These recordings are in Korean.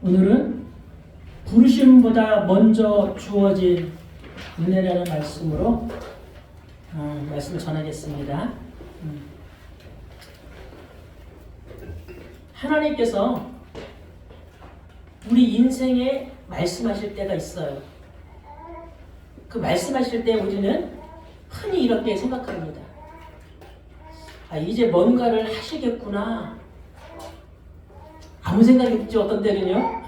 오늘은 부르심보다 먼저 주어진 은혜라는 말씀으로 말씀을 전하겠습니다. 하나님께서 우리 인생에 말씀하실 때가 있어요. 그 말씀하실 때 우리는 흔히 이렇게 생각합니다. 이제 뭔가를 하시겠구나. 아무 생각이 없지 어떤 때는요.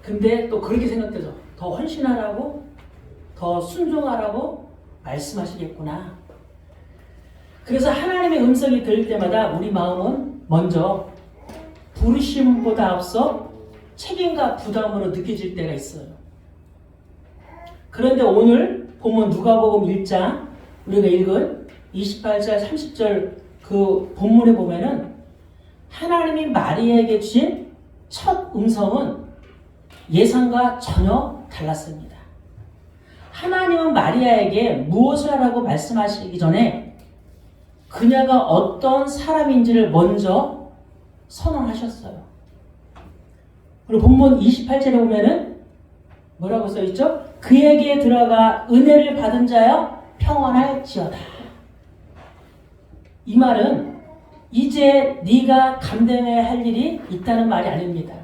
근데 또 그렇게 생각되죠. 더 헌신하라고, 더 순종하라고 말씀하시겠구나. 그래서 하나님의 음성이 들릴 때마다 우리 마음은 먼저 부르심보다 앞서 책임과 부담으로 느껴질 때가 있어요. 그런데 오늘 본문 누가복음 1장 우리가 읽은 28절 30절 그 본문에 보면은 하나님이 마리아에게 주신 첫 음성은 예상과 전혀 달랐습니다. 하나님은 마리아에게 무엇을 하라고 말씀하시기 전에 그녀가 어떤 사람인지를 먼저 선언하셨어요. 그리고 본문 28절에 보면은 뭐라고 써있죠? 그에게 들어가 은혜를 받은 자여 평안할지어다. 이 말은 이제 네가 감당해야 할 일이 있다는 말이 아닙니다.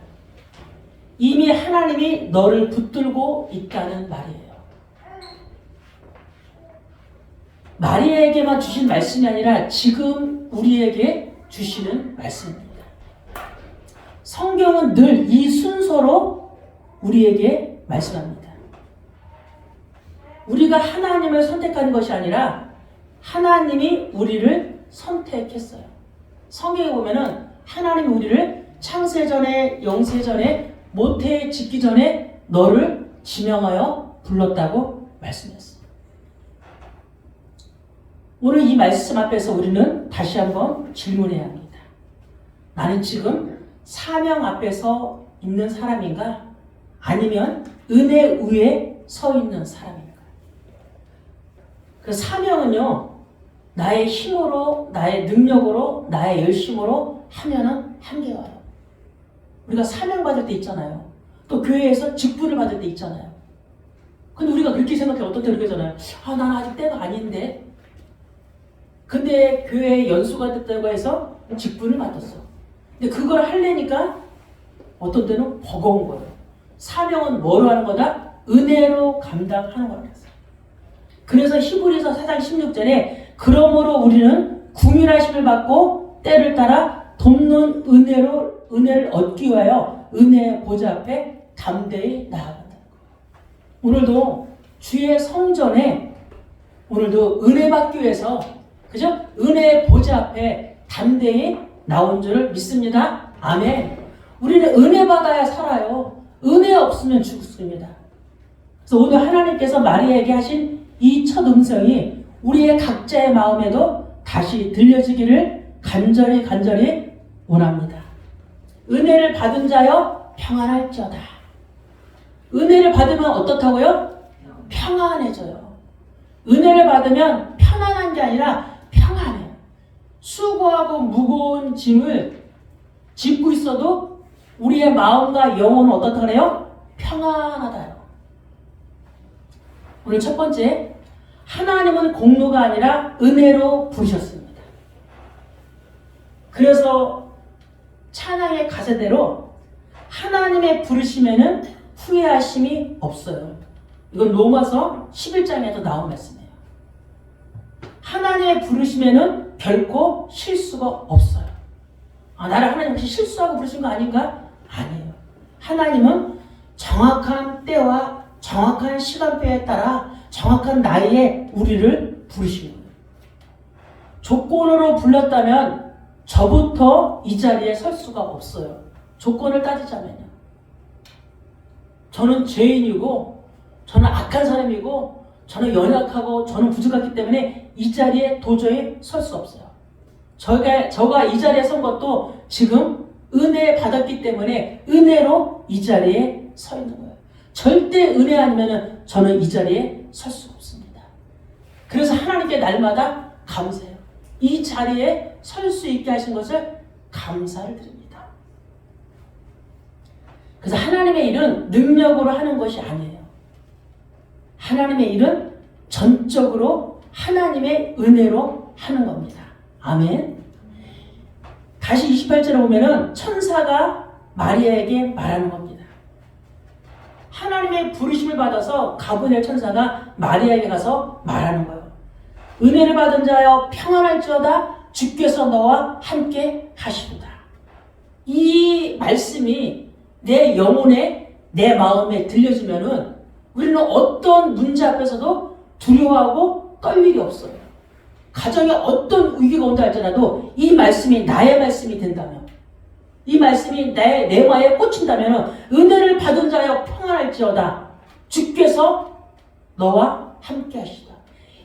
이미 하나님이 너를 붙들고 있다는 말이에요. 마리아에게만 주신 말씀이 아니라 지금 우리에게 주시는 말씀입니다. 성경은 늘 이 순서로 우리에게 말씀합니다. 우리가 하나님을 선택하는 것이 아니라 하나님이 우리를 선택했어요. 성경에 보면은 하나님이 우리를 창세전에 영세전에 모태에 짓기 전에 너를 지명하여 불렀다고 말씀했어요. 오늘 이 말씀 앞에서 우리는 다시 한번 질문해야 합니다. 나는 지금 사명 앞에서 있는 사람인가? 아니면 은혜 위에 서 있는 사람인가? 그 사명은요, 나의 힘으로, 나의 능력으로, 나의 열심으로 하면은 한계가 와요. 우리가 사명 받을 때 있잖아요. 또 교회에서 직분을 받을 때 있잖아요. 근데 우리가 그렇게 생각해. 어떤 때 그렇게 하잖아요. 난 아직 때가 아닌데. 근데 교회에 연수가 됐다고 해서 직분을 맡았어. 근데 그걸 하려니까 어떤 때는 버거운 거예요. 사명은 뭐로 하는 거다? 은혜로 감당하는 거라고 했어요. 그래서 히브리서 4장 16절에 그러므로 우리는 구민하심을 받고 때를 따라 돕는 은혜를 얻기 위하여 은혜의 보좌 앞에 담대히 나아간다. 오늘도 주의 성전에 오늘도 은혜 받기 위해서 그죠? 은혜의 보좌 앞에 담대히 나온 줄을 믿습니다. 아멘. 우리는 은혜 받아야 살아요. 은혜 없으면 죽습니다. 그래서 오늘 하나님께서 마리아에게 하신 이 첫 음성이 우리의 각자의 마음에도 다시 들려지기를 간절히 원합니다. 은혜를 받은 자여 평안할지어다. 은혜를 받으면 어떻다고요? 평안해져요. 은혜를 받으면 편안한 게 아니라 평안해요. 수고하고 무거운 짐을 짚고 있어도 우리의 마음과 영혼은 어떻다 그래요? 평안하다요. 오늘 첫 번째, 하나님은 공로가 아니라 은혜로 부르셨습니다. 그래서 찬양의 가사대로 하나님의 부르심에는 후회하심이 없어요. 이건 로마서 11장에도 나온 말씀이에요. 하나님의 부르심에는 결코 실수가 없어요. 나를 하나님 혹시 실수하고 부르신 거 아닌가? 아니에요. 하나님은 정확한 때와 정확한 시간표에 따라 정확한 나이에 우리를 부르시는 거예요. 조건으로 불렀다면 저부터 이 자리에 설 수가 없어요. 조건을 따지자면요. 저는 죄인이고 저는 악한 사람이고 저는 연약하고 저는 부족하기 때문에 이 자리에 도저히 설 수 없어요. 저가 이 자리에 선 것도 지금 은혜 받았기 때문에 은혜로 이 자리에 서 있는 거예요. 절대 은혜 아니면 저는 이 자리에 설 수가 없습니다. 그래서 하나님께 날마다 감사해요. 이 자리에 설 수 있게 하신 것을 감사를 드립니다. 그래서 하나님의 일은 능력으로 하는 것이 아니에요. 하나님의 일은 전적으로 하나님의 은혜로 하는 겁니다. 아멘. 다시 28절에 보면은 천사가 마리아에게 말하는 겁니다. 하나님의 부르심을 받아서 가브리엘 천사가 마리아에게 가서 말하는 거예요. 은혜를 받은 자여 평안할지어다 주께서 너와 함께 하시도다. 이 말씀이 내 영혼에 내 마음에 들려지면은 우리는 어떤 문제 앞에서도 두려워하고 떨 일이 없어요. 가정에 어떤 위기가 온다 할지라도 이 말씀이 나의 말씀이 된다면, 이 말씀이 내 마에 꽂힌다면 은혜를 받은 자여 평안할지어다 주께서 너와 함께 하시다.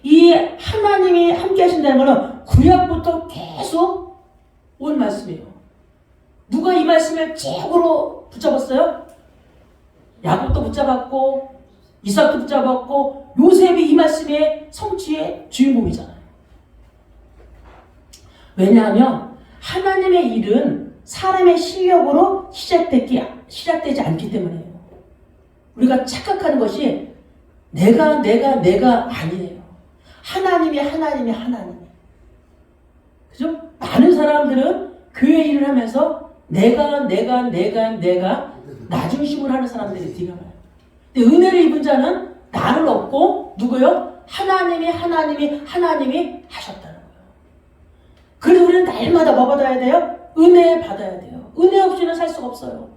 이 하나님이 함께 하신다는 것은 구약부터 계속 온 말씀이에요. 누가 이 말씀을 최고로 붙잡았어요? 야곱도 붙잡았고 이삭도 붙잡았고 요셉이 이 말씀의 성취의 주인공이잖아요. 왜냐하면 하나님의 일은 사람의 실력으로 시작되지 않기 때문에요. 우리가 착각하는 것이 내가 아니에요. 하나님이. 그죠? 많은 사람들은 교회 일을 하면서 내가 나 중심으로 하는 사람들이 되게 많아요. 근데 은혜를 입은 자는 나를 얻고 누구요? 하나님이 하셨다는 거예요. 그래서 우리는 날마다 뭐 받아야 돼요? 은혜 받아야 돼요. 은혜 없이는 살 수가 없어요.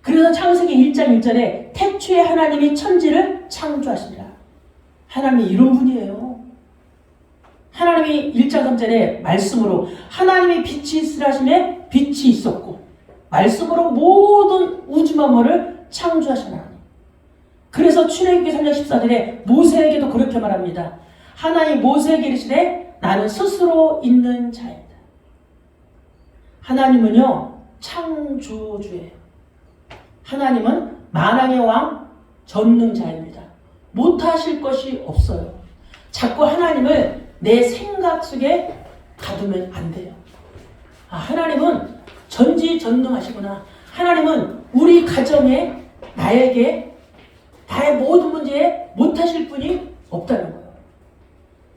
그래서 창세기 1장 1절에 태초에 하나님이 천지를 창조하시니라. 하나님이 이런 분이에요. 하나님이 1장 3절에 말씀으로 하나님이 빛이 있으라 하시매 빛이 있었고 말씀으로 모든 우주 만물을 창조하신 하나님. 그래서 출애굽기 3장 14절에 모세에게도 그렇게 말합니다. 하나님 모세에게 이르시되 나는 스스로 있는 자이다. 하나님은요 창조주예요. 하나님은 만왕의 왕 전능자입니다. 못하실 것이 없어요. 자꾸 하나님을 내 생각 속에 가두면 안 돼요. 하나님은 전지전능하시구나. 하나님은 우리 가정에 나에게 나의 모든 문제에 못하실 분이 없다는 거예요.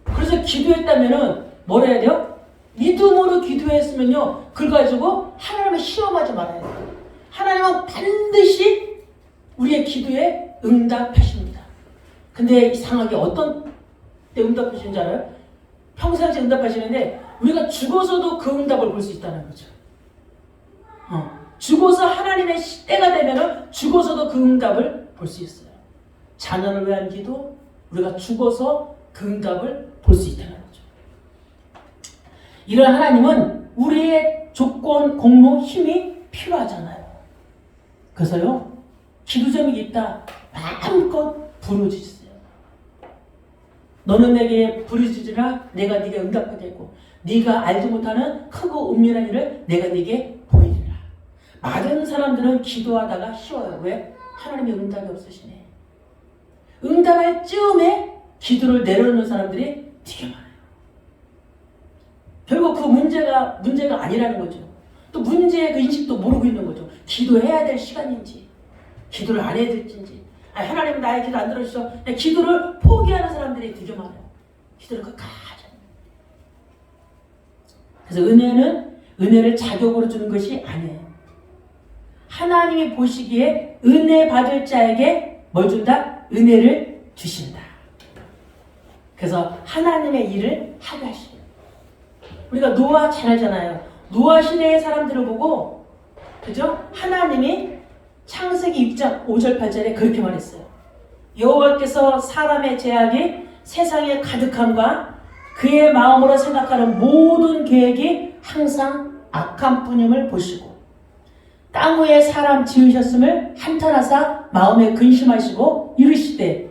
그래서 기도했다면은 뭘 해야 돼요? 믿음으로 기도했으면요 그걸 가지고 하나님을 시험하지 말아야 돼요. 하나님은 반드시 우리의 기도에 응답하십니다. 근데 이상하게 어떤 때 응답하시는 줄 알아요? 평상시에 응답하시는데 우리가 죽어서도 그 응답을 볼 수 있다는 거죠. 죽어서 하나님의 때가 되면은 죽어서도 그 응답을 볼 수 있어요. 자녀를 위한 기도, 우리가 죽어서 그 응답을 볼 수 있다는 거죠. 이런 하나님은 우리의 조건, 공로, 힘이 필요하잖아요. 그래서요, 기도 제목이 있다. 마음껏 부르짖으세요. 너는 내게 부르짖으라 내가 네게 응답하겠고 네가 알지 못하는 크고 은밀한 일을 내가 네게 보이리라. 많은 사람들은 기도하다가 쉬워요. 왜? 하나님의 응답이 없으시네. 응답할 즈음에 기도를 내려놓는 사람들이 되게 많아요. 결국 그 문제가 아니라는 거죠. 또 문제의 그 인식도 모르고 있는 거죠. 기도해야 될 시간인지 기도를 안 해야 될지 하나님 나의 기도 안 들어주셔. 기도를 포기하는 사람들이 되게 많아요. 기도를 끝까지. 그래서 은혜를 자격으로 주는 것이 아니에요. 하나님이 보시기에 은혜 받을 자에게 뭘 준다? 은혜를 주신다. 그래서 하나님의 일을 하게 하시는. 우리가 노아 잘 알잖아요. 노아 시대의 사람들을 보고 그죠? 하나님이 창세기 6장 5절 8절에 그렇게 말했어요. 여호와께서 사람의 죄악이 세상에 가득함과 그의 마음으로 생각하는 모든 계획이 항상 악한 뿐임을 보시고 땅 위에 사람 지으셨음을 한탄하사 마음에 근심하시고 이르시되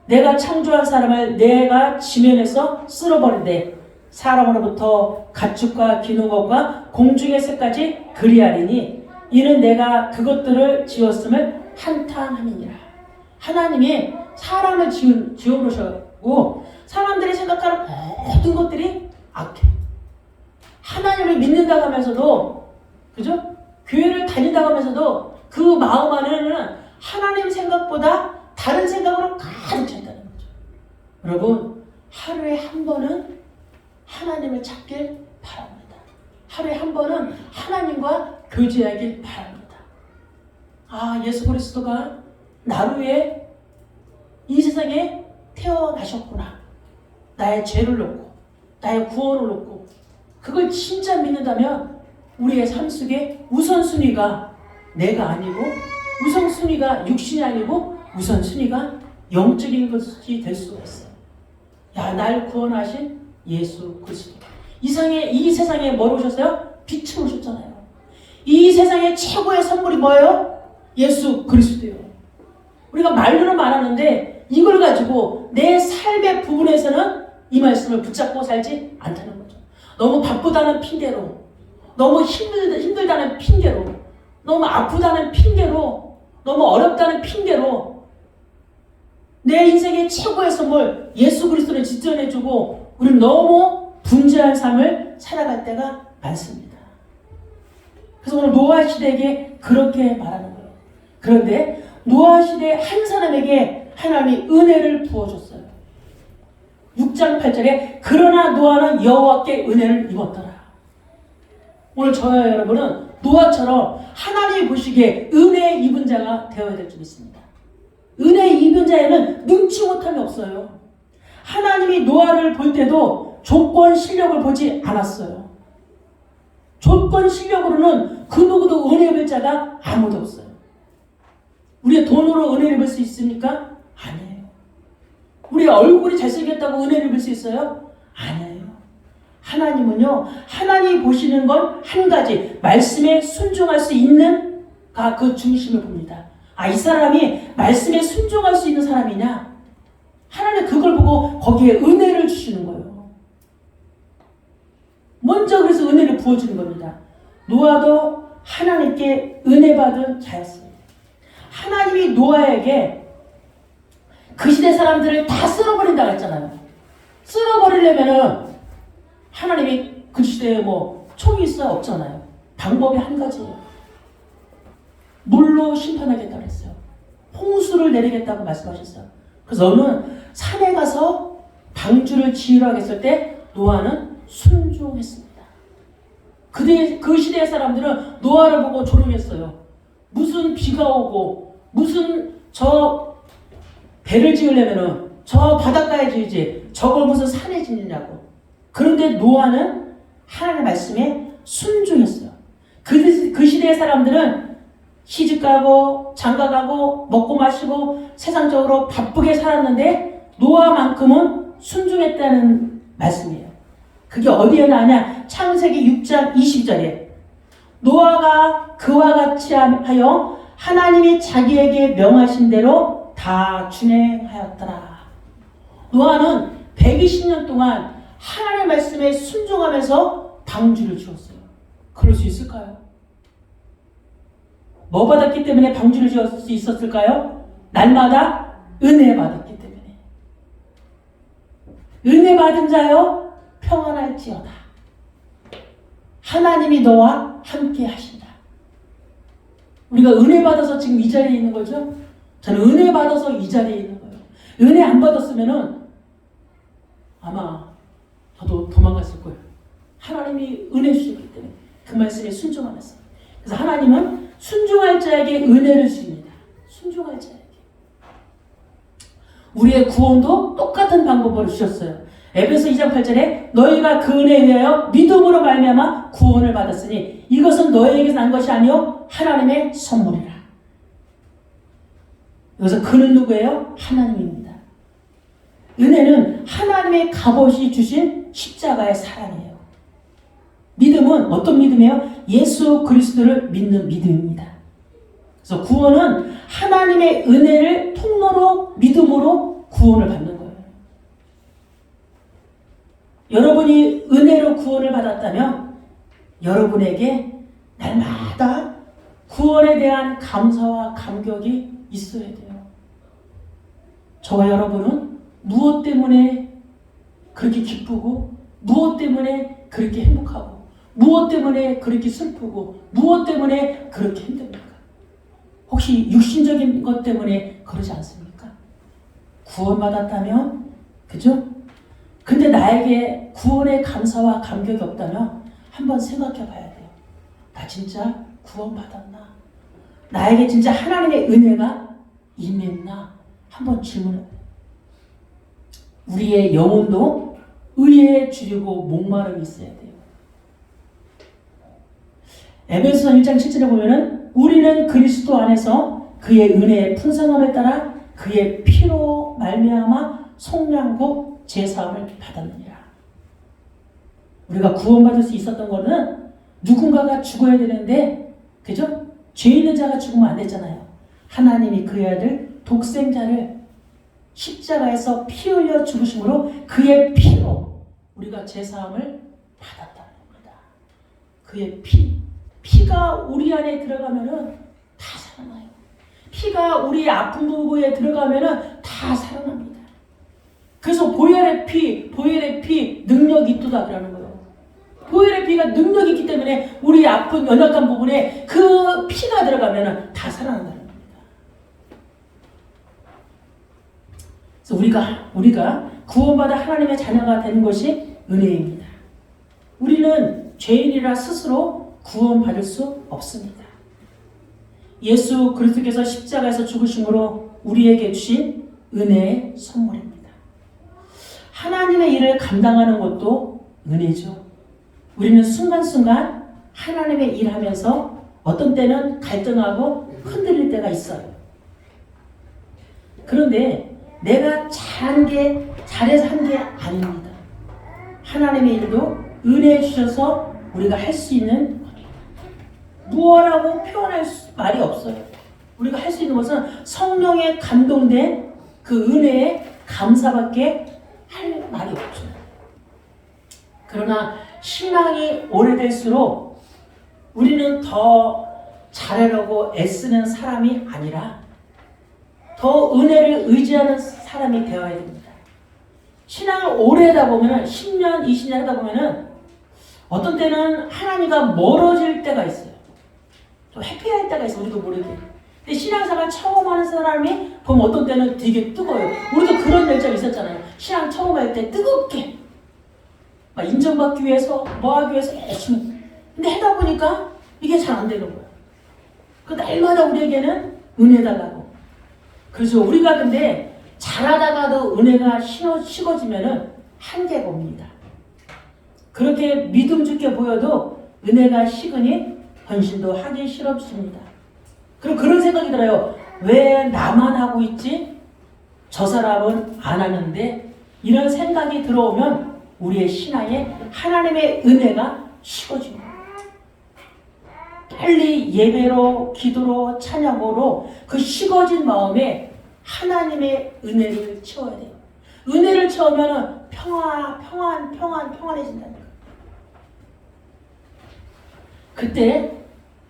내가 창조한 사람을 내가 지면에서 쓸어버리되 사람으로부터 가축과 기는 것과 공중의 새까지 그리하리니 이는 내가 그것들을 지었음을 한탄함이니라. 하나님이 사람을 지어놓으셨고 사람들이 생각하는 모든 것들이 악해. 하나님을 믿는다고 하면서도 그죠? 교회를 다닌다고 하면서도 그 마음 안에는 하나님 생각보다 다른 생각으로 가득 찼다는 거죠. 여러분, 하루에 한 번은 하나님을 찾길 바랍니다. 하루에 한 번은 하나님과 교제하길 바랍니다. 아, 예수 그리스도가 나를 위해 이 세상에 태어나셨구나. 나의 죄를 놓고 나의 구원을 놓고 그걸 진짜 믿는다면 우리의 삶 속에 우선순위가 내가 아니고 우선순위가 육신이 아니고 우선순위가 영적인 것이 될 수가 있어요. 야, 날 구원하신 예수 그리스도. 이 세상에 뭘 오셨어요? 빛을 오셨잖아요. 이 세상의 최고의 선물이 뭐예요? 예수 그리스도예요. 우리가 말로는 말하는데 이걸 가지고 내 삶의 부분에서는 이 말씀을 붙잡고 살지 않다는 거죠. 너무 바쁘다는 핑계로, 너무 힘들다는 핑계로, 너무 아프다는 핑계로, 너무 어렵다는 핑계로 내 인생의 최고의 선물 예수 그리스도를 지정해주고 우리는 너무 분주한 삶을 살아갈 때가 많습니다. 그래서 오늘 노아 시대에게 그렇게 말하는 거예요. 그런데 노아 시대 한 사람에게 하나님이 은혜를 부어줬어요. 6장 8절에 그러나 노아는 여호와께 은혜를 입었더라. 오늘 저와 여러분은 노아처럼 하나님이 보시기에 은혜 입은 자가 되어야 될 줄 믿습니다. 은혜 입은 자에는 능치 못함이 없어요. 하나님이 노아를 볼 때도 조건 실력을 보지 않았어요. 조건 실력으로는 그 누구도 은혜 입을 자가 아무도 없어요. 우리의 돈으로 은혜를 입을 수 있습니까? 아니에요. 우리의 얼굴이 잘생겼다고 은혜를 입을 수 있어요? 아니에요. 하나님은요, 하나님이 보시는 건 한 가지, 말씀에 순종할 수 있는 그 중심을 봅니다. 아, 이 사람이 말씀에 순종할 수 있는 사람이냐? 하나님 그걸 보고 거기에 은혜를 주시는 거예요. 먼저 그래서 은혜를 부어주는 겁니다. 노아도 하나님께 은혜 받은 자였습니다. 하나님이 노아에게 그 시대 사람들을 다 쓸어버린다고 했잖아요. 쓸어버리려면은 하나님이 그 시대에 총이 있어야 없잖아요. 방법이 한 가지예요. 물로 심판하겠다고 했어요. 홍수를 내리겠다고 말씀하셨어요. 그래서 너는 산에 가서 방주를 지으라고 했을 때 노아는 순종했습니다. 그 시대의 사람들은 노아를 보고 조롱했어요. 무슨 비가 오고 무슨 저 배를 지으려면은 저 바닷가에 지으지 저걸 무슨 산에 짓느냐고. 그런데 노아는 하나님의 말씀에 순종했어요. 그 시대의 사람들은 시집가고 장가가고 먹고 마시고 세상적으로 바쁘게 살았는데 노아만큼은 순종했다는 말씀이에요. 그게 어디에 나냐? 창세기 6장 20절에 노아가 그와 같이 하여 하나님이 자기에게 명하신 대로 다 준행하였더라. 노아는 120년 동안 하나님의 말씀에 순종하면서 방주를 지었어요. 그럴 수 있을까요? 뭐 받았기 때문에 방주를 지을 수 있었을까요? 날마다 은혜 받았기 때문에. 은혜 받은 자여 평안할지어다. 하나님이 너와 함께 하신다. 우리가 은혜 받아서 지금 이 자리에 있는 거죠? 저는 은혜 받아서 이 자리에 있는 거예요. 은혜 안 받았으면은 아마 저도 도망갔을 거예요. 하나님이 은혜 주셨기 때문에 그 말씀에 순종하면서. 그래서 하나님은 순종할 자에게 은혜를 주십니다. 순종할 자에게. 우리의 구원도 똑같은 방법으로 주셨어요. 에베소 2장 8절에 너희가 그 은혜에 의하여 믿음으로 말미암아 구원을 받았으니 이것은 너희에게서 난 것이 아니요 하나님의 선물이라. 여기서 그는 누구예요? 하나님입니다. 은혜는 하나님의 값없이 주신 십자가의 사랑이에요. 믿음은 어떤 믿음이에요? 예수 그리스도를 믿는 믿음입니다. 그래서 구원은 하나님의 은혜를 통로로 믿음으로 구원을 받는 거예요. 여러분이 은혜로 구원을 받았다면 여러분에게 날마다 구원에 대한 감사와 감격이 있어야 돼요. 저와 여러분은 무엇 때문에 그렇게 기쁘고 무엇 때문에 그렇게 행복하고 무엇 때문에 그렇게 슬프고 무엇 때문에 그렇게 힘듭니까? 혹시 육신적인 것 때문에 그러지 않습니까? 구원받았다면, 그죠? 근데 나에게 구원의 감사와 감격이 없다면 한번 생각해 봐야 돼요. 나 진짜 구원받았나? 나에게 진짜 하나님의 은혜가 임했나? 한번 질문해 봐요. 우리의 영혼도 의에 주리고 목마름이 있어야 돼요. 에베소서 1장 7절에 보면은 우리는 그리스도 안에서 그의 은혜의 풍성함에 따라 그의 피로 말미암아 속량고 제사함을 받았느니라. 우리가 구원받을 수 있었던 거는 누군가가 죽어야 되는데, 그죠? 죄 있는 자가 죽으면 안 됐잖아요. 하나님이 그의 아들 독생자를 십자가에서 피 흘려 죽으심으로 그의 피로 우리가 제사함을 받았다는 겁니다. 그의 피가 우리 안에 들어가면은 다 살아나요. 피가 우리 아픈 부부에 들어가면은 다 살아납니다. 그래서 보혈의 피 능력이 있도다 그러는 거예요. 보혈의 피가 능력이 있기 때문에 우리 아픈 연약한 부분에 그 피가 들어가면은 다 살아난다는 겁니다. 그래서 우리가 구원받아 하나님의 자녀가 되는 것이 은혜입니다. 우리는 죄인이라 스스로 구원받을 수 없습니다. 예수 그리스도께서 십자가에서 죽으심으로 우리에게 주신 은혜의 선물입니다. 하나님의 일을 감당하는 것도 은혜죠. 우리는 순간순간 하나님의 일하면서 어떤 때는 갈등하고 흔들릴 때가 있어요. 그런데 내가 잘해서 한 게 아닙니다. 하나님의 일도 은혜 주셔서 우리가 할 수 있는 겁니다. 무엇라고 표현할 말이 없어요. 우리가 할 수 있는 것은 성령에 감동된 그 은혜에 감사밖에 할 말이 없죠. 그러나 신앙이 오래될수록 우리는 더 잘하려고 애쓰는 사람이 아니라 더 은혜를 의지하는 사람이 되어야 됩니다. 신앙을 오래 하다 보면 10년, 20년 하다 보면 어떤 때는 하나님과 멀어질 때가 있어요. 좀 회피할 때가 있어요. 우리도 모르게. 근데 신앙생활 처음 하는 사람이 보면 어떤 때는 되게 뜨거워요. 우리도 그런 열정이 있었잖아요. 신앙 처음 할 때 뜨겁게 막 인정받기 위해서 뭐하기 위해서 열심히. 근데 하다 보니까 이게 잘 안 되는 거예요. 그 날마다 우리에게는 은혜 달라고. 그래서 우리가 근데 잘하다가도 은혜가 식어지면은 한계가 옵니다. 그렇게 믿음 좋게 보여도 은혜가 식으니 헌신도 하기 싫었습니다. 그럼 그런 생각이 들어요. 왜 나만 하고 있지? 저 사람은 안 하는데? 이런 생각이 들어오면 우리의 신앙에 하나님의 은혜가 식어집니다. 빨리 예배로, 기도로, 찬양으로 그 식어진 마음에 하나님의 은혜를 채워야 돼요. 은혜를 채우면 평안해진다는 거예요. 그때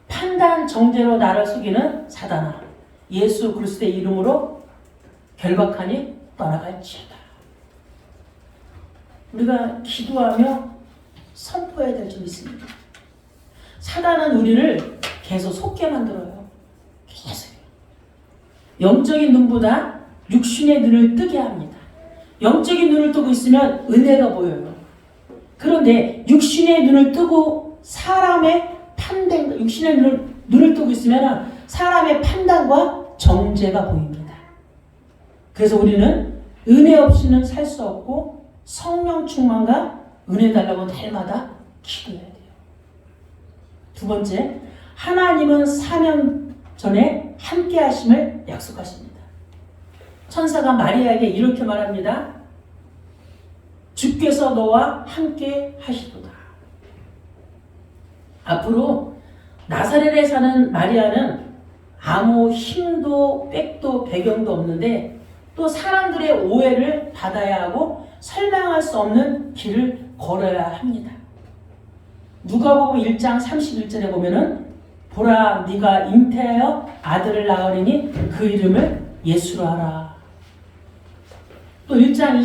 판단 정죄로 나를 속이는 사단아, 예수 그리스도의 이름으로 결박하니 떠나갈지어다. 우리가 기도하며 선포해야 될 점이 있습니다. 사단은 우리를 계속 속게 만들어요. 계속. 영적인 눈보다 육신의 눈을 뜨게 합니다. 영적인 눈을 뜨고 있으면 은혜가 보여요. 그런데 육신의 눈을 뜨고 사람의 육신의 눈을 뜨고 있으면 사람의 판단과 정죄가 보입니다. 그래서 우리는 은혜 없이는 살 수 없고 성령 충만과 은혜 달라고 날마다 기도해야 돼요. 두 번째, 하나님은 사명 전에 함께 하심을 약속하십니다. 천사가 마리아에게 이렇게 말합니다. 주께서 너와 함께 하시도다. 앞으로 나사렛에 사는 마리아는 아무 힘도 백도 배경도 없는데 또 사람들의 오해를 받아야 하고 설명할 수 없는 길을 걸어야 합니다. 누가복음 1장 31절에 보면은 보라 네가 잉태하여 아들을 낳으리니 그 이름을 예수로 하라. 또 1장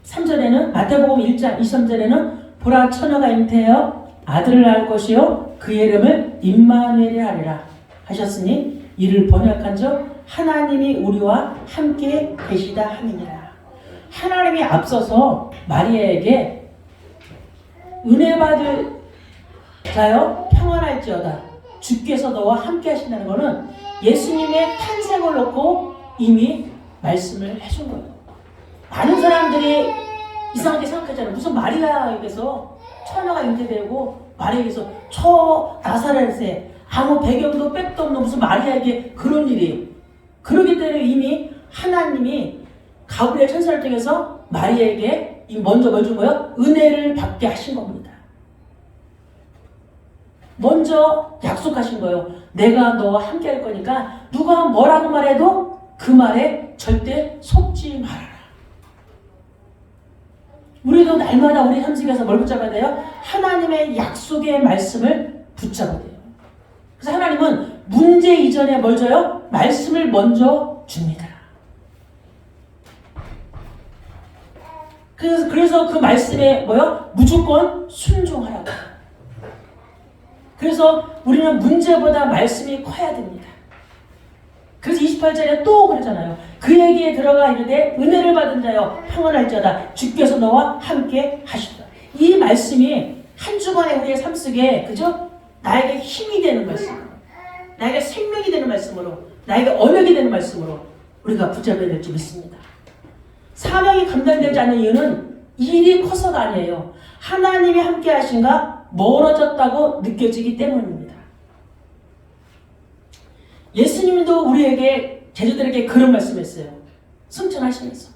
23절에는 마태복음 1장 23절에는 보라 처녀가 잉태하여 아들을 낳을 것이요 그 이름을 임마누엘이라 하리라 하셨으니 이를 번역한즉 하나님이 우리와 함께 계시다 함이니라. 하나님이 앞서서 마리아에게 은혜 받을 자여 평안할지어다 주께서 너와 함께 하신다는 것은 예수님의 탄생을 놓고 이미 말씀을 해준 거예요. 많은 사람들이 이상하게 생각하잖아요. 무슨 마리아에게서 처녀가 잉태되고 마리아에게서 저 나사렛에 아무 배경도 백도 없는 무슨 마리아에게 그런 일이. 그러기 때문에 이미 하나님이 가브리엘 천사를 통해서 마리아에게 먼저 뭘 준 거예요? 은혜를 받게 하신 겁니다. 먼저 약속하신 거예요. 내가 너와 함께 할 거니까 누가 뭐라고 말해도 그 말에 절대 속지 말아라. 우리도 날마다 우리 삶 속에서 뭘 붙잡아야 돼요? 하나님의 약속의 말씀을 붙잡아야 돼요. 그래서 하나님은 문제 이전에 뭘 줘요? 말씀을 먼저 줍니다. 그래서 그 말씀에 뭐요? 무조건 순종하라고. 그래서 우리는 문제보다 말씀이 커야 됩니다. 그래서 28절에 또 그러잖아요. 그에게 들어가 이르되 은혜를 받은 자여 평안할지어다 주께서 너와 함께 하시리라. 이 말씀이 한 주간의 우리의 삶 속에 그죠? 나에게 힘이 되는 말씀, 나에게 생명이 되는 말씀으로, 나에게 언약이 되는 말씀으로 우리가 붙잡아야 될지 믿습니다. 사명이 감당되지 않는 이유는 일이 커서가 아니에요. 하나님이 함께 하신가 멀어졌다고 느껴지기 때문입니다. 예수님도 우리에게 제자들에게 그런 말씀했어요. 승천하시면서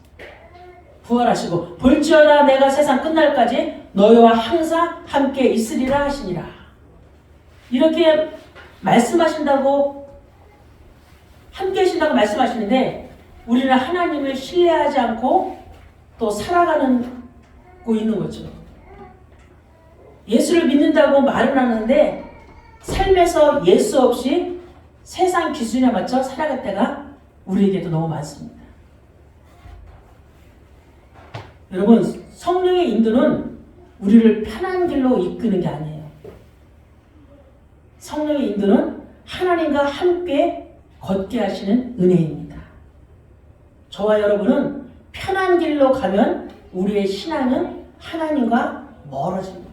부활하시고 볼지어다 내가 세상 끝날까지 너희와 항상 함께 있으리라 하시니라. 이렇게 말씀하신다고 함께 하신다고 말씀하시는데 우리는 하나님을 신뢰하지 않고 또 살아가고 있는 거죠. 예수를 믿는다고 말은 하는데 삶에서 예수 없이 세상 기준에 맞춰 살아갈 때가 우리에게도 너무 많습니다. 여러분, 성령의 인도는 우리를 편한 길로 이끄는 게 아니에요. 성령의 인도는 하나님과 함께 걷게 하시는 은혜입니다. 저와 여러분은 편한 길로 가면 우리의 신앙은 하나님과 멀어집니다.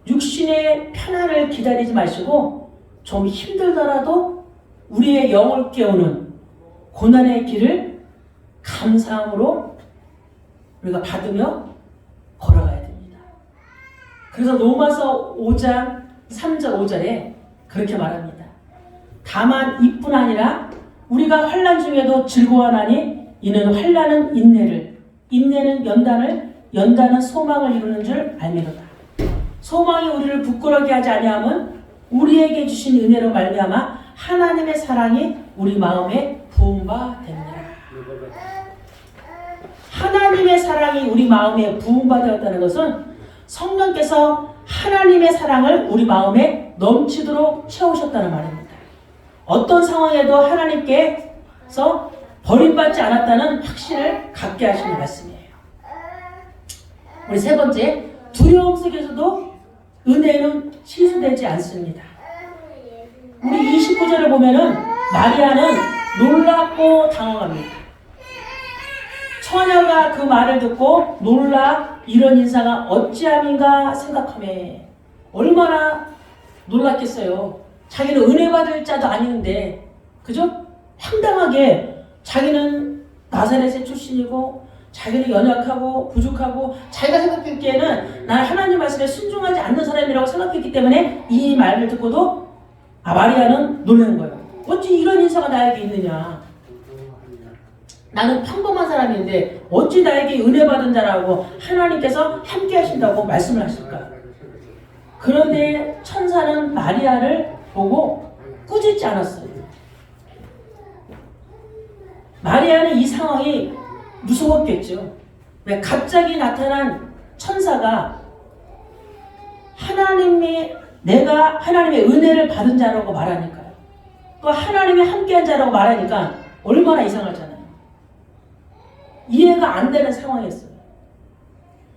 육신의 편안을 기다리지 마시고 좀 힘들더라도 우리의 영을 깨우는 고난의 길을 감사함으로 우리가 받으며 걸어가야 됩니다. 그래서 로마서 5장 3절 5절에 그렇게 말합니다. 다만 이뿐 아니라 우리가 환난 중에도 즐거워하나니 이는 환난은 인내를, 인내는 연단을, 연단은 소망을 이루는 줄 알미로다. 소망이 우리를 부끄럽게 하지 아니함은 우리에게 주신 은혜로 말미암아 하나님의 사랑이 우리 마음에 부은 바 됩니다. 하나님의 사랑이 우리 마음에 부은 바 되었다는 것은 성령께서 하나님의 사랑을 우리 마음에 넘치도록 채우셨다는 말입니다. 어떤 상황에도 하나님께서 버림받지 않았다는 확신을 갖게 하시는 말씀이에요. 우리 세 번째, 두려움 속에서도 은혜는 취소되지 않습니다. 우리 29절을 보면은 마리아는 놀랍고 당황합니다. 처녀가 그 말을 듣고 놀라 이런 인사가 어찌함인가 생각하며 얼마나 놀랐겠어요. 자기는 은혜 받을 자도 아닌데 그죠? 황당하게 자기는 나사렛의 출신이고 자기는 연약하고 부족하고 자기가 생각했기에는 난 하나님 말씀에 순종하지 않는 사람이라고 생각했기 때문에 이 말을 듣고도 마리아는 놀라는 거예요. 어찌 이런 인사가 나에게 있느냐. 나는 평범한 사람인데 어찌 나에게 은혜 받은 자라고 하나님께서 함께 하신다고 말씀을 하실까. 그런데 천사는 마리아를 보고 꾸짖지 않았어요. 마리아는 이 상황이 무서웠겠죠. 왜 갑자기 나타난 천사가 내가 하나님의 은혜를 받은 자라고 말하니까요. 또 하나님이 함께한 자라고 말하니까 얼마나 이상하잖아요. 이해가 안 되는 상황이었어요.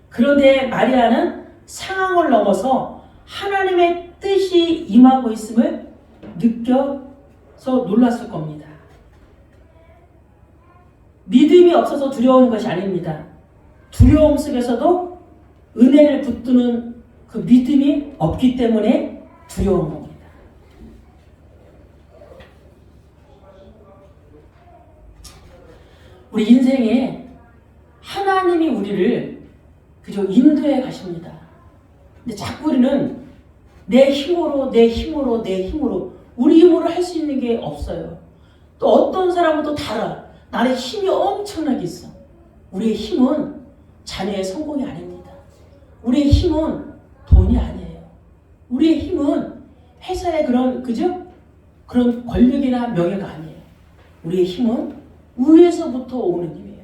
그런데 마리아는 상황을 넘어서 하나님의 뜻이 임하고 있음을 느꼈습니다. 놀랐을 겁니다. 믿음이 없어서 두려운 것이 아닙니다. 두려움 속에서도 은혜를 붙드는 그 믿음이 없기 때문에 두려운 겁니다. 우리 인생에 하나님이 우리를 그저 인도해 가십니다. 근데 자꾸 우리는 내 힘으로 우리 힘으로 할 수 있는 게 없어요. 또 어떤 사람은 또 달라. 나의 힘이 엄청나게 있어. 우리의 힘은 자녀의 성공이 아닙니다. 우리의 힘은 돈이 아니에요. 우리의 힘은 회사의 그런 권력이나 명예가 아니에요. 우리의 힘은 위에서부터 오는 힘이에요.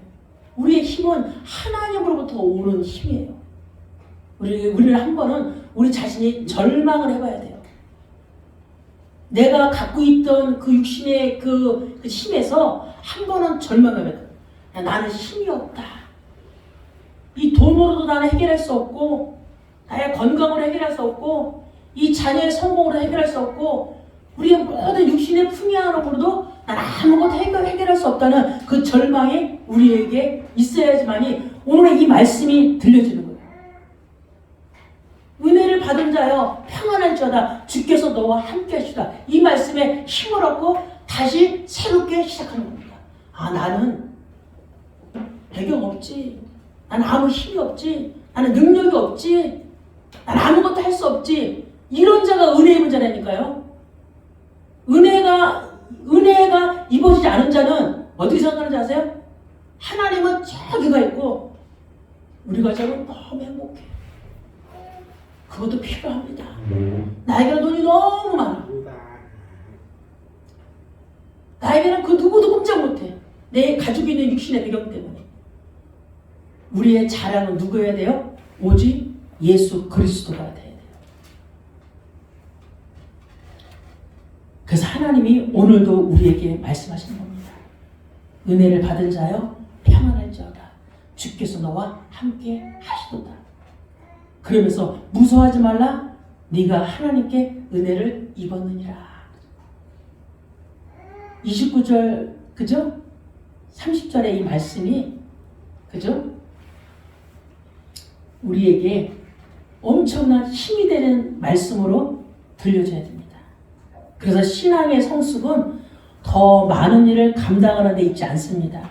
우리의 힘은 하나님으로부터 오는 힘이에요. 우리를 한 번은 우리 자신이 절망을 해봐야 돼요. 내가 갖고 있던 그 육신의 그 힘에서 한 번은 절망해야 돼요. 나는 힘이 없다. 이 돈으로도 나는 해결할 수 없고, 나의 건강으로 해결할 수 없고, 이 자녀의 성공으로 해결할 수 없고, 우리의 모든 육신의 풍요함으로도 난 아무것도 해결할 수 없다는 그 절망이 우리에게 있어야지만이 오늘의 이 말씀이 들려지는 거예요. 은혜를 받은 자여 평안할지어다 주께서 너와 함께 하시다. 이 말씀에 힘을 얻고 다시 새롭게 시작하는 겁니다. 나는 배경 없지. 나는 아무 힘이 없지. 나는 능력이 없지. 나는 아무것도 할 수 없지. 이런 자가 은혜 입은 자라니까요. 은혜가 입어지지 않은 자는 어떻게 생각하는지 아세요? 하나님은 저기가 있고 우리 가정은 너무 행복해. 그것도 필요합니다. 나에게는 돈이 너무 많아. 나에게는 그 누구도 꼼짝 못해. 내 가지고 있는 육신의 배경 때문에. 우리의 자랑은 누구여야 돼요? 오직 예수 그리스도가 돼야 돼요. 그래서 하나님이 오늘도 우리에게 말씀하시는 겁니다. 은혜를 받은 자여 평안할지어다 주께서 너와 함께 하시도다. 그러면서 무서워하지 말라. 네가 하나님께 은혜를 입었느니라. 29절 그죠? 30절의 이 말씀이 그죠? 우리에게 엄청난 힘이 되는 말씀으로 들려줘야 됩니다. 그래서 신앙의 성숙은 더 많은 일을 감당하는 데 있지 않습니다.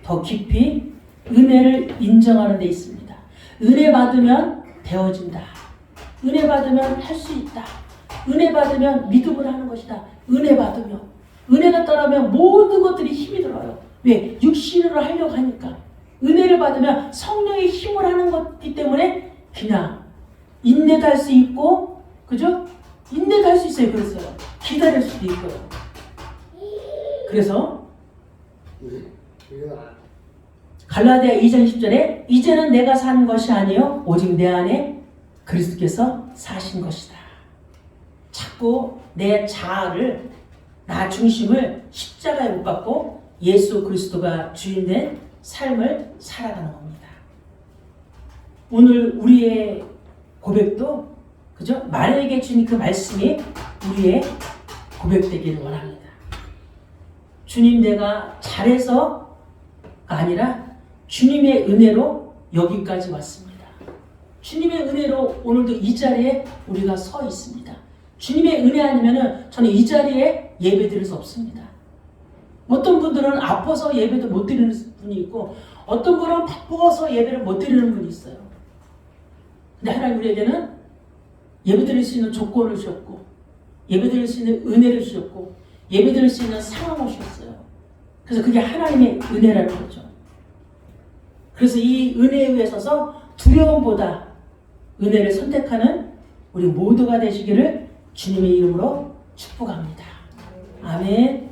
더 깊이 은혜를 인정하는 데 있습니다. 은혜 받으면 배워진다. 은혜 받으면 할 수 있다. 은혜 받으면 믿음을 하는 것이다. 은혜 받으면 은혜가 따르면 모든 것들이 힘이 들어요. 왜? 육신으로 하려고 하니까. 은혜를 받으면 성령의 힘을 하는 것이기 때문에 그냥 인내도 할 수 있고, 그죠? 인내도 할 수 있어요. 그래서요. 기다릴 수도 있고요. 그래서 갈라디아 2장 10절에 이제는 내가 사는 것이 아니요 오직 내 안에 그리스도께서 사신 것이다. 자꾸 내 자아를, 나 중심을 십자가에 못 박고 예수 그리스도가 주인된 삶을 살아가는 겁니다. 오늘 우리의 고백도 그죠? 만약에 주님 그 말씀이 우리의 고백되기를 원합니다. 주님 내가 잘해서가 아니라 주님의 은혜로 여기까지 왔습니다. 주님의 은혜로 오늘도 이 자리에 우리가 서 있습니다. 주님의 은혜 아니면은 저는 이 자리에 예배 드릴 수 없습니다. 어떤 분들은 아파서 예배도 못 드리는 분이 있고 어떤 분은 바빠서 예배를 못 드리는 분이 있어요. 근데 하나님 우리에게는 예배 드릴 수 있는 조건을 주셨고 예배 드릴 수 있는 은혜를 주셨고 예배 드릴 수 있는 상황을 주셨어요. 그래서 그게 하나님의 은혜라는 거죠. 그래서 이 은혜에 의해서 두려움보다 은혜를 선택하는 우리 모두가 되시기를 주님의 이름으로 축복합니다. 아멘.